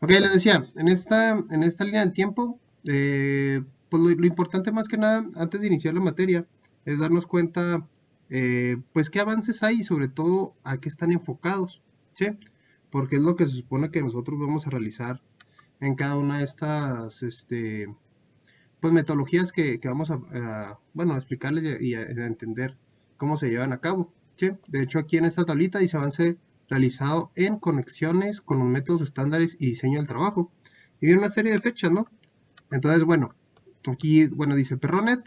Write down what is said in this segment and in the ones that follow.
Ok, les decía, en esta línea del tiempo, pues lo importante más que nada, antes de iniciar la materia, es darnos cuenta, pues qué avances hay y sobre todo a qué están enfocados, ¿sí? Porque es lo que se supone que nosotros vamos a realizar en cada una de estas, pues metodologías que vamos bueno, a explicarles y a entender cómo se llevan a cabo, ¿sí? De hecho, aquí en esta tablita dice avance realizado en conexiones con los métodos estándares y diseño del trabajo. Y viene una serie de fechas, ¿no? Entonces, bueno, aquí, bueno, dice Perronet,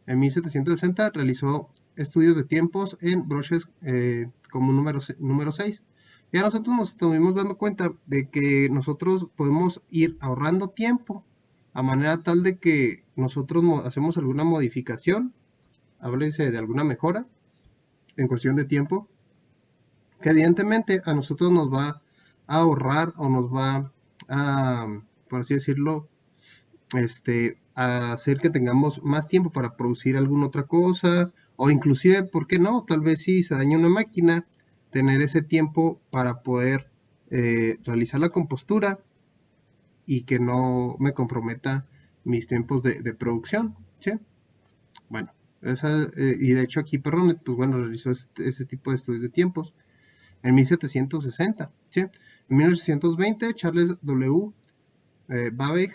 en 1760 realizó estudios de tiempos en broches como número 6. Ya nosotros nos estuvimos dando cuenta de que nosotros podemos ir ahorrando tiempo a manera tal de que nosotros hacemos alguna modificación, háblese de alguna mejora en cuestión de tiempo, que evidentemente a nosotros nos va a ahorrar o nos va a, por así decirlo, a hacer que tengamos más tiempo para producir alguna otra cosa, o inclusive, ¿por qué no? Tal vez si se daña una máquina, tener ese tiempo para poder realizar la compostura y que no me comprometa mis tiempos de producción, ¿sí? Bueno, y de hecho aquí Perronet, pues bueno, realizó ese tipo de estudios de tiempos en 1760, ¿sí? En 1820, Charles W. Babbage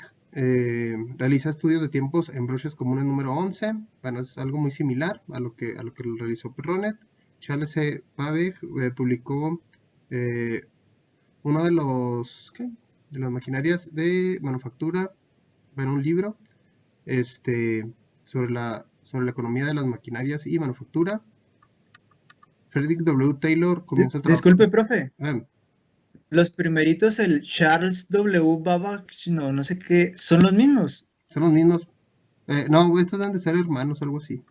realiza estudios de tiempos en broches comunes número 11. Bueno, es algo muy similar a lo que realizó Perronet. Charles C. Babbage publicó eh, uno de las maquinarias de manufactura, bueno, un libro este, sobre la economía de las maquinarias y manufactura. Frederick W. Taylor comienza el trabajo. Disculpe, profe. Ah, Los primeritos, el Charles W. Babbage, no, no sé qué, son los mismos. son los mismos. No, estos deben de ser hermanos, algo así.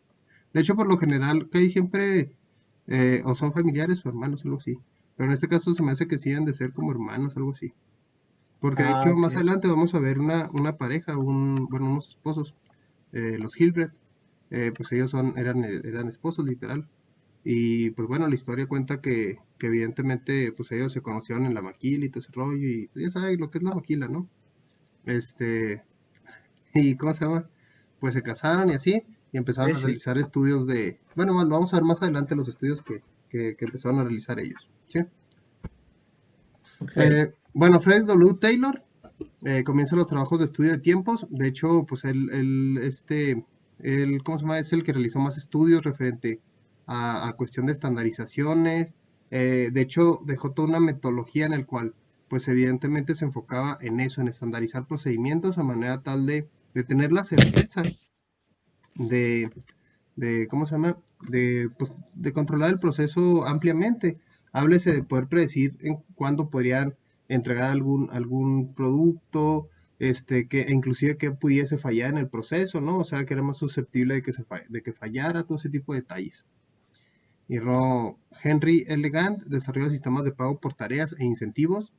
De hecho, por lo general, que hay siempre, o son familiares o hermanos, algo así. Pero en este caso se me hace que sí deben de ser como hermanos, algo así. Porque de Ah, hecho, ok. más adelante vamos a ver una pareja, bueno, unos esposos, los Hilbert. Pues ellos eran esposos, literal. Y pues bueno, la historia cuenta que evidentemente, pues ellos se conocieron en la maquila y todo ese rollo. Y pues, ya sabes lo que es la maquila, ¿no? Este, ¿Y cómo se llama? Pues se casaron y así, y empezaron Sí, a sí. realizar estudios de, bueno, lo vamos a ver más adelante los estudios que empezaron a realizar ellos, ¿sí? Ok. Bueno, Fred W. Taylor comienza los trabajos de estudio de tiempos. De hecho, pues él, ¿cómo se llama? Es el que realizó más estudios referente a cuestión de estandarizaciones. De hecho, dejó toda una metodología en el cual, pues evidentemente se enfocaba en eso, en estandarizar procedimientos a manera tal de tener la certeza de, ¿cómo se llama? De controlar el proceso ampliamente. Háblese de poder predecir en cuándo podrían entregar algún producto, que inclusive que pudiese fallar en el proceso, ¿no? O sea, que era más susceptible de que fallara, todo ese tipo de detalles. Y Henry Elegant desarrolló sistemas de pago por tareas e incentivos.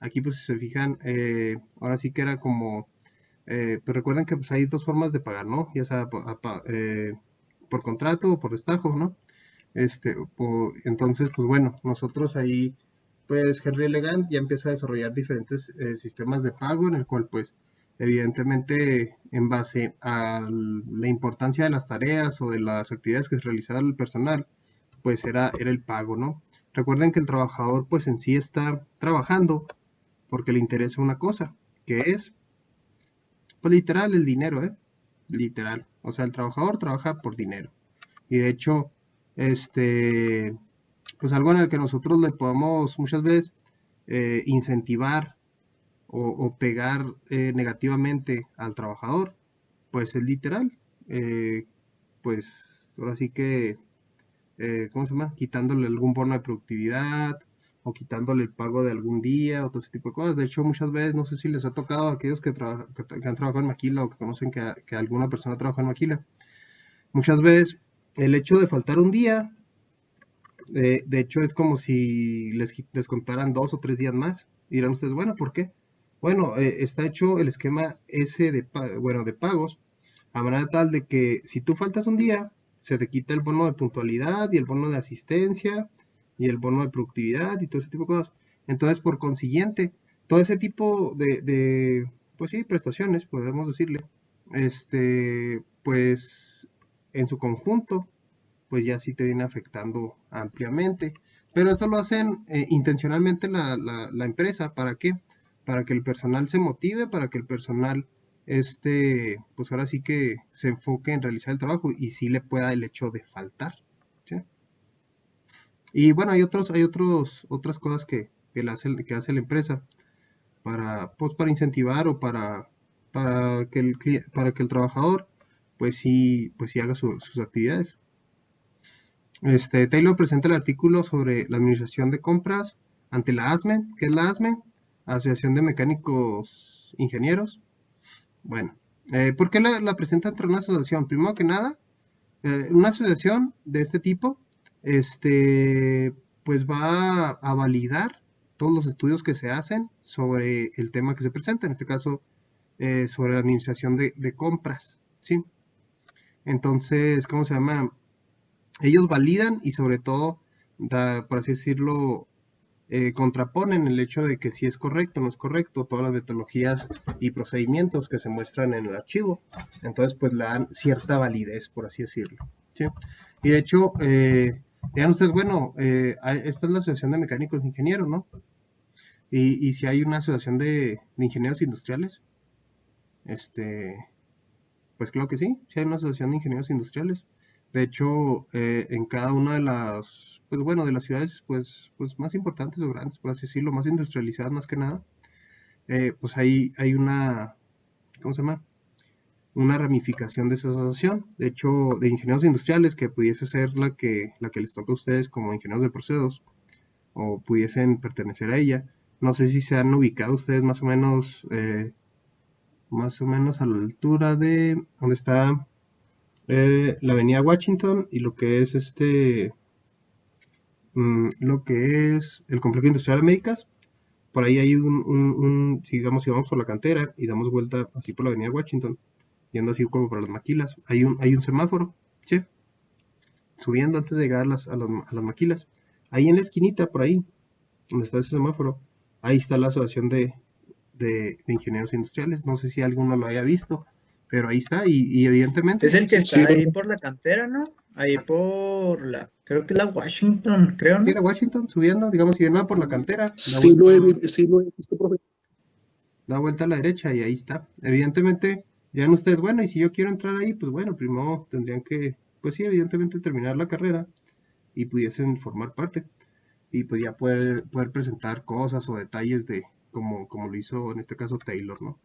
Aquí, pues, si se fijan, ahora sí que era como pues recuerden que pues, hay dos formas de pagar, ¿no? Ya sea por contrato o por destajo, ¿no? Entonces, pues bueno, nosotros ahí, pues Henry Elegant ya empieza a desarrollar diferentes sistemas de pago en el cual, pues, evidentemente, en base a la importancia de las tareas o de las actividades que se realizaba el personal, pues era el pago, ¿no? Recuerden que el trabajador, pues en sí está trabajando porque le interesa una cosa, que es pues literal, el dinero, ¿eh? Literal. O sea, el trabajador trabaja por dinero. Y de hecho, este, pues algo en el que nosotros le podemos muchas veces incentivar o pegar negativamente al trabajador, pues es literal. Pues ahora sí que ¿cómo se llama? Quitándole algún bono de productividad o quitándole el pago de algún día o todo ese tipo de cosas. De hecho, muchas veces, no sé si les ha tocado a aquellos que han trabajado en maquila o que conocen que alguna persona trabaja en maquila. Muchas veces el hecho de faltar un día, de hecho, es como si les descontaran 2 o 3 días más. Y dirán ustedes, bueno, ¿por qué? Bueno, está hecho el esquema ese bueno, de pagos a manera tal de que si tú faltas un día, se te quita el bono de puntualidad y el bono de asistencia y el bono de productividad y todo ese tipo de cosas. Entonces, por consiguiente, todo ese tipo pues sí, prestaciones, podemos decirle, pues en su conjunto, pues ya sí te viene afectando ampliamente. Pero esto lo hacen intencionalmente la empresa. ¿Para qué? Para que el personal se motive, para que el personal, pues ahora sí que se enfoque en realizar el trabajo y sí le pueda el hecho de faltar. ¿Sí? Y bueno, otras cosas que hace la empresa pues para incentivar o para que el trabajador pues sí haga sus actividades. Taylor presenta el artículo sobre la administración de compras ante la ASME. ¿Qué es la ASME? Asociación de Mecánicos Ingenieros. Bueno, ¿por qué la presenta entre una asociación? Primero que nada, una asociación de este tipo, pues va a validar todos los estudios que se hacen sobre el tema que se presenta, en este caso, sobre la administración de compras, ¿sí? Entonces, ¿cómo se llama? Ellos validan y sobre todo, por así decirlo, contraponen el hecho de que si es correcto o no es correcto, todas las metodologías y procedimientos que se muestran en el archivo. Entonces, pues le dan cierta validez, por así decirlo. ¿Sí? Y de hecho, digan ustedes, bueno, esta es la Asociación de Mecánicos e Ingenieros, ¿no? Y si hay una asociación de ingenieros industriales, este, pues claro que sí, sí hay una asociación de ingenieros industriales. De hecho, en cada una de las, pues bueno, de las ciudades, pues más importantes o grandes, por así decirlo, más industrializadas más que nada, pues hay una, ¿cómo se llama? Una ramificación de esa asociación. De hecho, de ingenieros industriales, que pudiese ser la que les toca a ustedes como ingenieros de procesos, o pudiesen pertenecer a ella. No sé si se han ubicado ustedes más o menos a la altura de donde está la avenida Washington y lo que es lo que es el Complejo Industrial Américas. Por ahí hay si digamos, si vamos por la cantera y damos vuelta así por la avenida Washington, yendo así como para las maquilas, hay un semáforo, ¿sí? Subiendo antes de llegar a las maquilas. Ahí en la esquinita, por ahí, donde está ese semáforo, ahí está la asociación de ingenieros industriales. No sé si alguno lo haya visto, pero ahí está y evidentemente Es el que sí, está ahí por la cantera, ¿no? Ahí por creo que es la Washington, creo, sí ¿no? era Washington subiendo, digamos, si viene por la cantera, Sí lo he visto, profe. da vuelta a la derecha y ahí está. Evidentemente, ya ustedes, bueno, y si yo quiero entrar ahí, pues bueno, primero tendrían que, pues sí, evidentemente terminar la carrera y pudiesen formar parte y pues ya poder presentar cosas o detalles de como lo hizo en este caso Taylor, ¿no?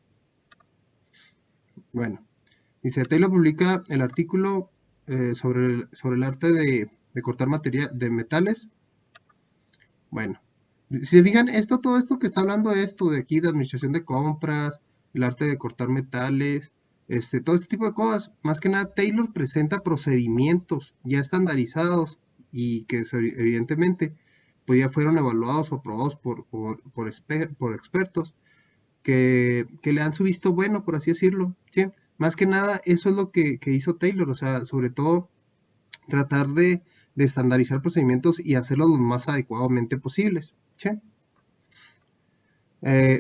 Bueno, dice, Taylor publica el artículo sobre el arte de cortar materia de metales. Bueno, si se fijan, todo esto que está hablando de esto, de aquí, de administración de compras, el arte de cortar metales, todo este tipo de cosas, más que nada, Taylor presenta procedimientos ya estandarizados y que evidentemente pues ya fueron evaluados o aprobados por expertos que le dan su visto bueno, por así decirlo, ¿sí? Más que nada, eso es lo que hizo Taylor, o sea, sobre todo tratar de estandarizar procedimientos y hacerlos lo más adecuadamente posibles, ¿sí?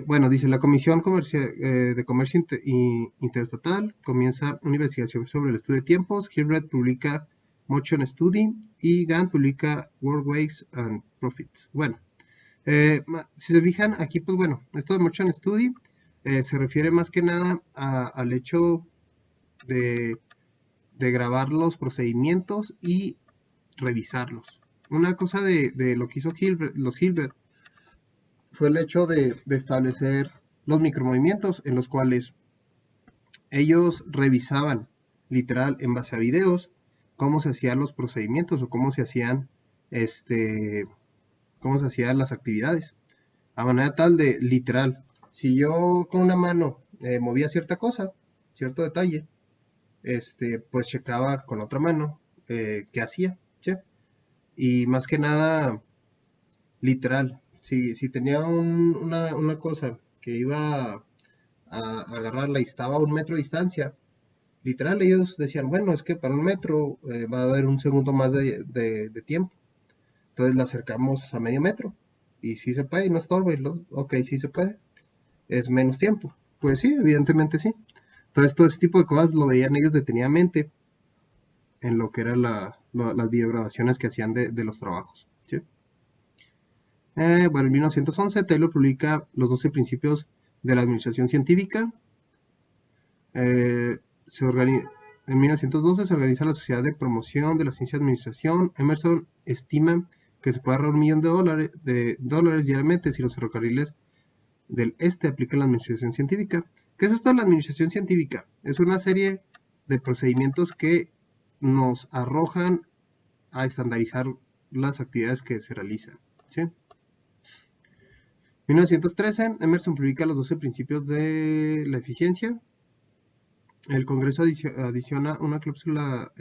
Bueno, dice la Comisión de Comercio Interestatal comienza una investigación sobre el estudio de tiempos. Gilbert publica Motion Study y Gantt publica Work Wages and Profits. Bueno, si se fijan aquí, pues bueno, esto de Motion Study se refiere más que nada al hecho de, de grabar los procedimientos y revisarlos. Una cosa de lo que hizo los Hilbert fue el hecho de establecer los micromovimientos en los cuales ellos revisaban literal en base a videos cómo se hacían los procedimientos o este, cómo se hacían las actividades. A manera tal de literal, si yo con una mano movía cierta cosa, cierto detalle, pues checaba con otra mano qué hacía, ¿sí? Y más que nada, literal, si tenía una cosa que iba agarrarla y estaba a 1 metro de distancia, literal ellos decían, bueno, es que para 1 metro va a haber un segundo más de tiempo. Entonces la acercamos a medio metro. Y si se puede, y no estorba, ok, sí se puede. es menos tiempo. Pues sí, evidentemente sí. Entonces todo ese tipo de cosas lo veían ellos detenidamente en lo que eran las videograbaciones que hacían de los trabajos. ¿Sí? Bueno, en 1911 Taylor publica los 12 principios de la administración científica. En 1912 se organiza la Sociedad de Promoción de la Ciencia y Administración. Emerson estima que se puede ahorrar $1 millón de dólares diariamente si los ferrocarriles del este aplican la administración científica. ¿Qué es esto de la administración científica? Es una serie de procedimientos que nos arrojan a estandarizar las actividades que se realizan. ¿Sí? 1913, Emerson publica los 12 principios de la eficiencia. El Congreso adiciona una cláusula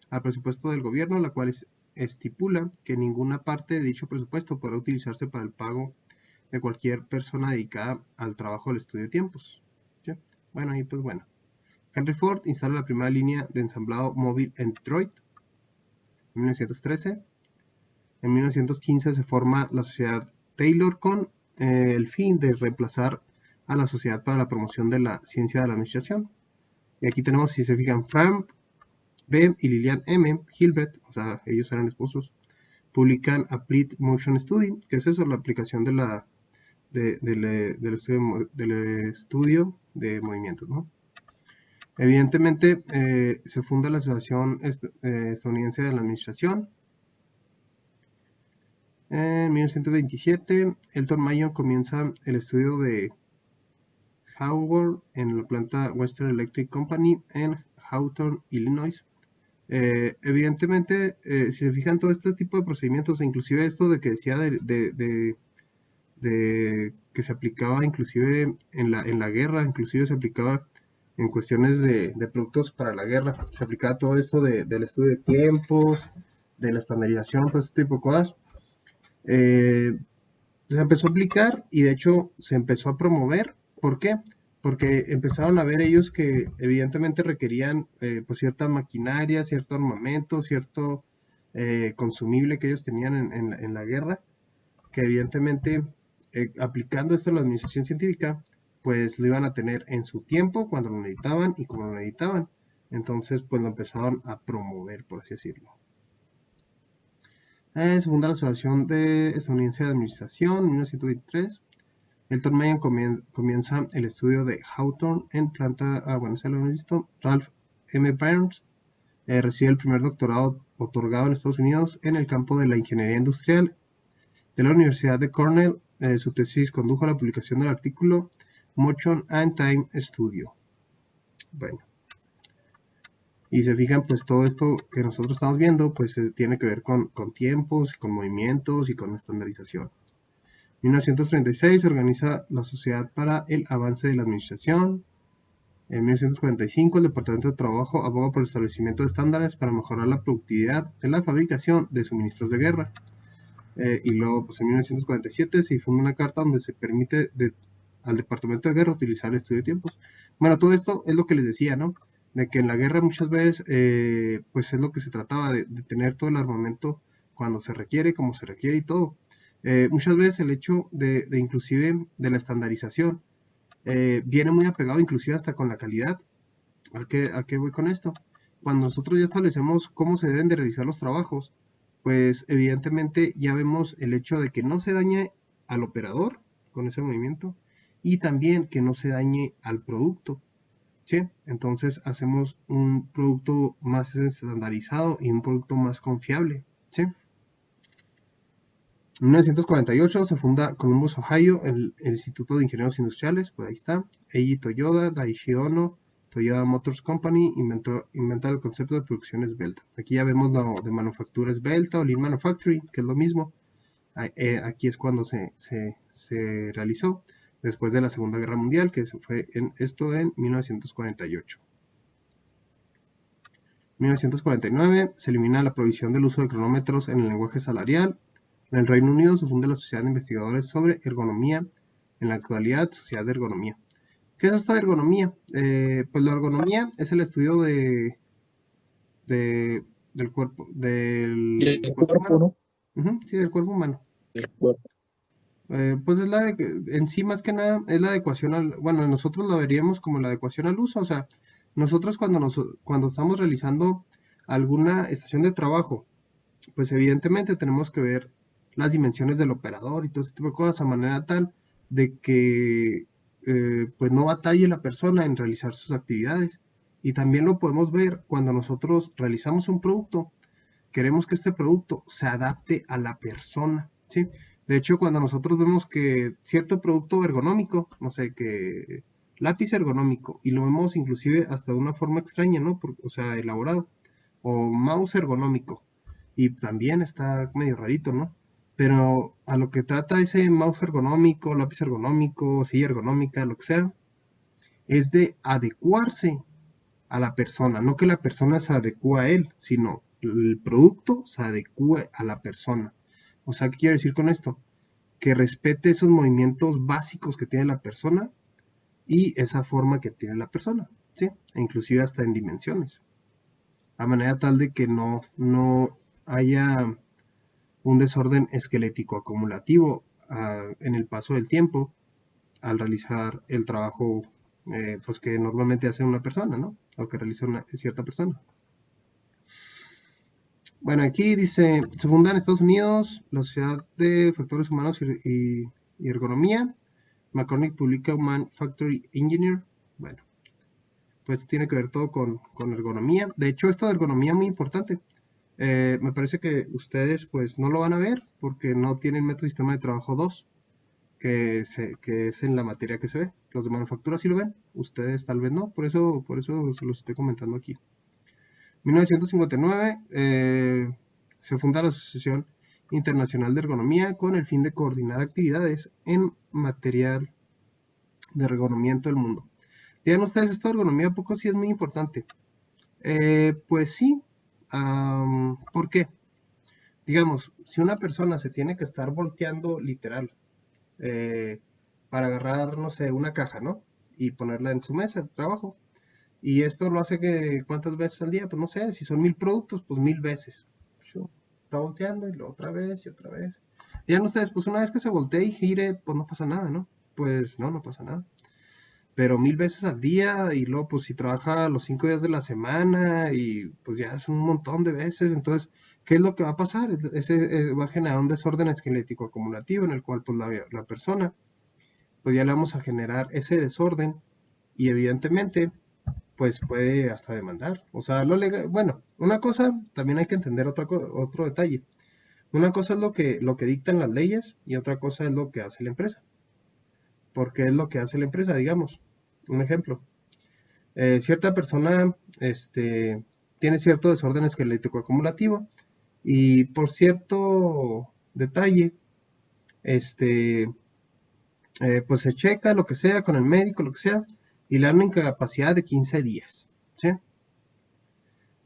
al presupuesto del gobierno, la cual estipula que ninguna parte de dicho presupuesto podrá utilizarse para el pago de cualquier persona dedicada al trabajo del estudio de tiempos. ¿Sí? Bueno, y pues bueno. Henry Ford instala la primera línea de ensamblado móvil en Detroit en 1913. En 1915 se forma la Sociedad Taylor con el fin de reemplazar a la Sociedad para la Promoción de la Ciencia de la Administración. Y aquí tenemos, si se fijan, Frank B. y Lillian M. Gilbert, o sea, ellos eran esposos, publican Applied Motion Study, que es eso, la aplicación del estudio de movimientos, ¿no? Evidentemente, se funda la Asociación Estadounidense de la Administración. En 1927, Elton Mayon comienza el estudio de Howard en la planta Western Electric Company en Hawthorne, Illinois. Evidentemente, si se fijan todo este tipo de procedimientos, inclusive esto de que decía de que se aplicaba inclusive en la guerra, inclusive se aplicaba en cuestiones de productos para la guerra, se aplicaba todo esto del estudio de tiempos, de la estandarización, todo este tipo de cosas. Se empezó a aplicar y de hecho se empezó a promover. ¿Por qué? Porque empezaron a ver ellos que evidentemente requerían pues cierta maquinaria, cierto armamento, cierto consumible que ellos tenían en la guerra, que evidentemente aplicando esto a la administración científica, pues lo iban a tener en su tiempo, cuando lo necesitaban y como lo necesitaban. Entonces, pues lo empezaron a promover, por así decirlo. Se funda la Asociación Estadounidense de Administración en 1923. Elton Mayon comienza el estudio de Hawthorne en planta, bueno, se lo hemos visto. Ralph M. Burns recibe el primer doctorado otorgado en Estados Unidos en el campo de la ingeniería industrial de la Universidad de Cornell. Su tesis condujo a la publicación del artículo Motion and Time Studio. Bueno. Y se fijan, pues todo esto que nosotros estamos viendo, pues tiene que ver con tiempos, con movimientos y con estandarización. En 1936 se organiza la Sociedad para el Avance de la Administración. En 1945 el Departamento de Trabajo aboga por el establecimiento de estándares para mejorar la productividad de la fabricación de suministros de guerra. Y luego, pues en 1947 se funda una carta donde se permite al Departamento de Guerra utilizar el estudio de tiempos. Bueno, todo esto es lo que les decía, ¿no? De que en la guerra muchas veces, pues es lo que se trataba de tener todo el armamento cuando se requiere, como se requiere y todo. Muchas veces el hecho de inclusive de la estandarización viene muy apegado inclusive hasta con la calidad. ¿A qué voy con esto? Cuando nosotros ya establecemos cómo se deben de realizar los trabajos, pues evidentemente ya vemos el hecho de que no se dañe al operador con ese movimiento y también que no se dañe al producto. ¿Sí? Entonces hacemos un producto más estandarizado y un producto más confiable. ¿Sí? En 1948 se funda Columbus, Ohio, el Instituto de Ingenieros Industriales, pues ahí está. Eiji Toyoda, Daiichi Ohno, Toyota Motors Company inventa el concepto de producción esbelta. Aquí ya vemos lo de manufactura esbelta o Lean Manufacturing, que es lo mismo. Aquí es cuando se realizó después de la Segunda Guerra Mundial, que fue esto en 1948. En 1949 se elimina la prohibición del uso de cronómetros en el lenguaje salarial. En el Reino Unido se funda la Sociedad de Investigadores sobre Ergonomía. En la actualidad, Sociedad de Ergonomía. ¿Qué es esto de ergonomía? Pues la ergonomía es el estudio del cuerpo, Y el cuerpo, humano. ¿no? Sí, del cuerpo humano. El cuerpo. Pues es en sí más que nada es la adecuación bueno, nosotros lo veríamos como la adecuación al uso, o sea, nosotros cuando estamos realizando alguna estación de trabajo, pues evidentemente tenemos que ver las dimensiones del operador y todo ese tipo de cosas a manera tal de que pues no batalle la persona en realizar sus actividades. Y también lo podemos ver cuando nosotros realizamos un producto, queremos que este producto se adapte a la persona, ¿sí? De hecho, cuando nosotros vemos que cierto producto ergonómico, no sé, que lápiz ergonómico, y lo vemos inclusive hasta de una forma extraña, ¿no? O sea, elaborado, o mouse ergonómico, y también está medio rarito, ¿no? Pero a lo que trata ese mouse ergonómico, lápiz ergonómico, silla ergonómica, lo que sea, es de adecuarse a la persona, no que la persona se adecue a él, sino el producto se adecue a la persona. O sea, ¿qué quiero decir con esto? Que respete esos movimientos básicos que tiene la persona y esa forma que tiene la persona, ¿sí? E inclusive hasta en dimensiones, a manera tal de que no haya un desorden esquelético acumulativo en el paso del tiempo al realizar el trabajo pues que normalmente hace una persona, ¿no? O que realiza una cierta persona. Bueno, aquí dice, se funda en Estados Unidos la Sociedad de Factores Humanos y Ergonomía. McCormick publica Human Factory Engineer. Bueno, pues tiene que ver todo con ergonomía. De hecho, esto de ergonomía es muy importante. Me parece que ustedes pues no lo van a ver porque no tienen método sistema de trabajo 2, que es en la materia que se ve. Los de manufactura sí lo ven, ustedes tal vez no, por eso se los estoy comentando aquí. 1959 se funda la Asociación Internacional de Ergonomía con el fin de coordinar actividades en material de ergonomía en todo el mundo. Digan ustedes, esto de ergonomía a poco sí es muy importante. Pues sí, ¿por qué? Digamos, si una persona se tiene que estar volteando literal para agarrar, no sé, una caja, ¿no? Y ponerla en su mesa de trabajo. Y esto lo hace que, ¿cuántas veces al día? Pues no sé, si son 1000 productos, pues 1000 veces. Está volteando y otra vez y otra vez. Ya ustedes, pues una vez que se voltee y gire, pues no pasa nada, ¿no? Pues no pasa nada. Pero 1000 veces al día y luego, pues si trabaja los 5 días de la semana y pues ya es un montón de veces, entonces, ¿qué es lo que va a pasar? Va a generar un desorden esquelético acumulativo en el cual, pues la persona, pues ya le vamos a generar ese desorden y evidentemente pues puede hasta demandar. O sea, bueno, una cosa, también hay que entender otro detalle. Una cosa es lo que dictan las leyes y otra cosa es lo que hace la empresa. Porque es lo que hace la empresa, digamos. Un ejemplo. Cierta persona tiene cierto desorden esquelético acumulativo y por cierto detalle, pues se checa lo que sea con el médico, lo que sea, y le dan una incapacidad de 15 días. ¿Sí?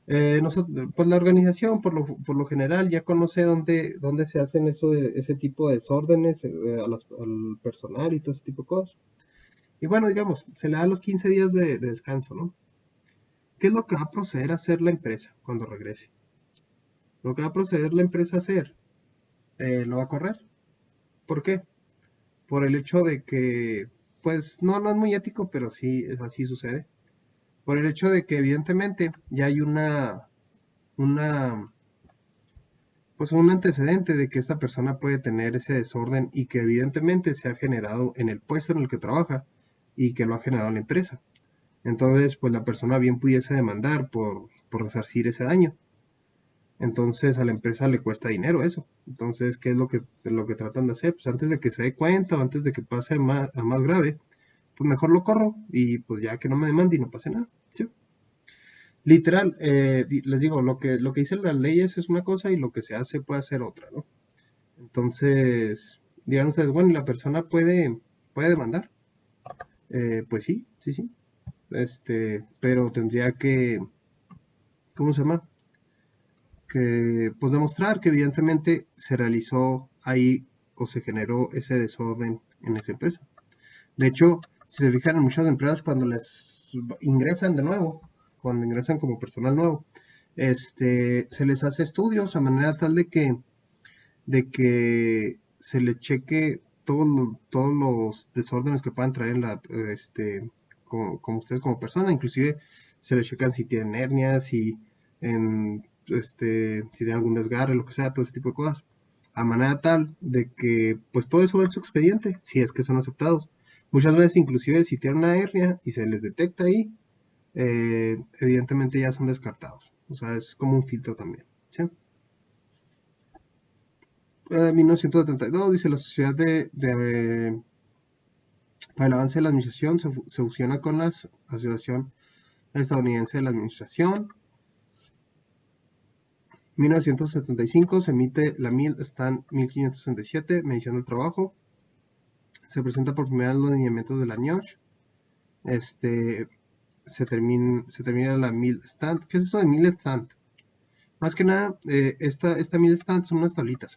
Pues la organización por lo general ya conoce dónde se hacen ese tipo de desórdenes al personal y todo ese tipo de cosas. Y bueno, digamos, se le da los 15 días de descanso, ¿no? ¿Qué es lo que va a proceder a hacer la empresa cuando regrese? Lo que va a proceder la empresa a hacer, lo va a correr. ¿Por qué? Por el hecho de que, pues no es muy ético, pero sí, así sucede. Por el hecho de que evidentemente ya hay una pues un antecedente de que esta persona puede tener ese desorden y que evidentemente se ha generado en el puesto en el que trabaja y que lo ha generado la empresa. Entonces, pues la persona bien pudiese demandar por resarcir ese daño. Entonces a la empresa le cuesta dinero eso. Entonces, ¿qué es lo que tratan de hacer? Pues antes de que se dé cuenta o antes de que pase a más grave, pues mejor lo corro y pues ya que no me demande y no pase nada. ¿Sí? Literal, les digo, lo que dicen las leyes es una cosa y lo que se hace puede ser otra, ¿no? Entonces, dirán ustedes, bueno, ¿y la persona puede demandar? Pues sí, sí, sí. Pero tendría que, ¿cómo se llama? Que, pues demostrar que evidentemente se realizó ahí o se generó ese desorden en esa empresa. De hecho, si se fijan en muchas empresas cuando les ingresan de nuevo, cuando ingresan como personal nuevo, se les hace estudios a manera tal de que se le cheque todos los desórdenes que puedan traer como ustedes como persona, inclusive se les checan si tienen hernias, si tienen algún desgarre, lo que sea, todo ese tipo de cosas, a manera tal de que pues todo eso va en su expediente, si es que son aceptados. Muchas veces inclusive si tienen una hernia y se les detecta ahí, evidentemente ya son descartados. O sea, es como un filtro también, ¿sí? 1972 dice la Sociedad para el Avance de la Administración se fusiona con la Asociación Estadounidense de la Administración. 1975 se emite la MIL Stand 1567, medición del trabajo. Se presenta por primera vez los lineamientos de la NIOSH. Se termina la MIL Stand. ¿Qué es eso de MIL Stand? Más que nada, esta MIL Stand son unas tablitas.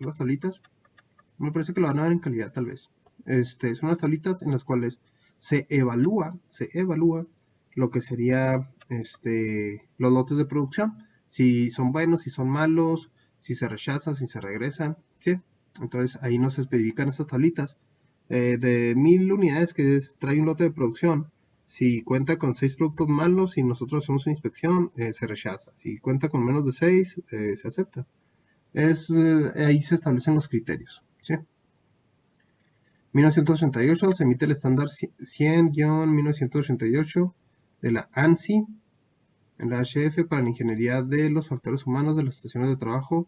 Me parece que lo van a ver en calidad tal vez. Son unas tablitas en las cuales se evalúa lo que sería los lotes de producción. Si son buenos, si son malos, si se rechazan, si se regresan, ¿sí? Entonces ahí nos especifican estas tablitas. De 1000 unidades que trae un lote de producción, si cuenta con 6 productos malos y nosotros hacemos una inspección, se rechaza. Si cuenta con menos de 6, se acepta. Ahí se establecen los criterios, ¿sí? 1988 se emite el estándar 100-1988 de la ANSI, en la HF para la ingeniería de los factores humanos de las estaciones de trabajo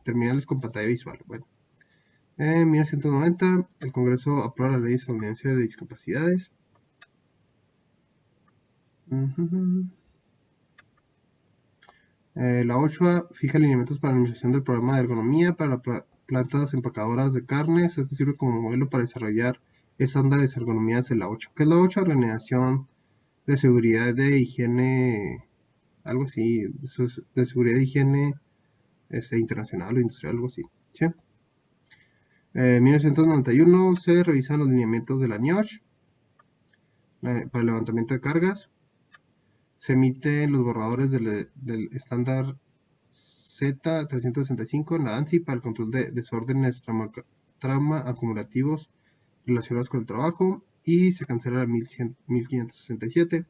terminales con pantalla visual. Bueno, en 1990 el Congreso aprueba la Ley Estadounidense de Discapacidades. La OSHA fija lineamientos para la administración del programa de ergonomía para plantas empacadoras de carnes. Esto sirve como modelo para desarrollar estándares de ergonomía de la OSHA. ¿Qué es la OSHA? Organización de seguridad de higiene, algo así, de seguridad de higiene internacional o industrial, algo así, ¿sí? 1991 se revisan los lineamientos de la NIOSH para el levantamiento de cargas. Se emiten los borradores del estándar Z365 en la ANSI para el control de desórdenes trama acumulativos relacionados con el trabajo, y se cancela la 1567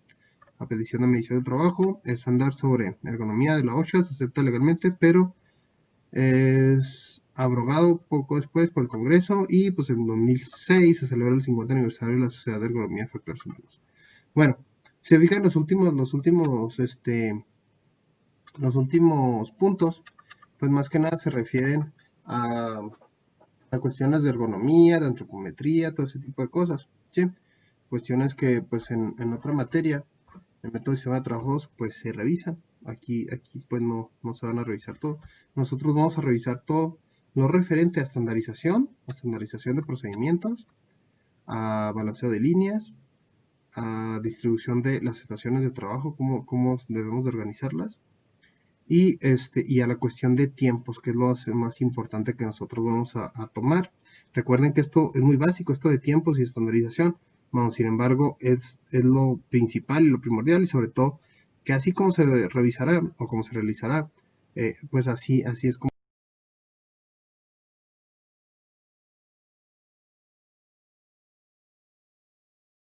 a petición de medición del trabajo. El estándar sobre ergonomía de la OSHA se acepta legalmente, pero es abrogado poco después por el Congreso, y pues en 2006 se celebra el 50 aniversario de la Sociedad de Ergonomía de Factores Humanos. Bueno, se fijan los últimos puntos, pues más que nada se refieren a cuestiones de ergonomía, de antropometría, todo ese tipo de cosas, ¿sí? Cuestiones que pues en otra materia, el método de sistema de trabajos, pues se revisan. Aquí pues no se van a revisar todo. Nosotros vamos a revisar todo lo referente a estandarización de procedimientos, a balanceo de líneas, a distribución de las estaciones de trabajo, cómo debemos de organizarlas, y a la cuestión de tiempos, que es lo más importante que nosotros vamos a tomar. Recuerden que esto es muy básico, esto de tiempos y estandarización. Bueno, sin embargo, es lo principal y lo primordial, y sobre todo que así como se revisará o como se realizará, pues así es como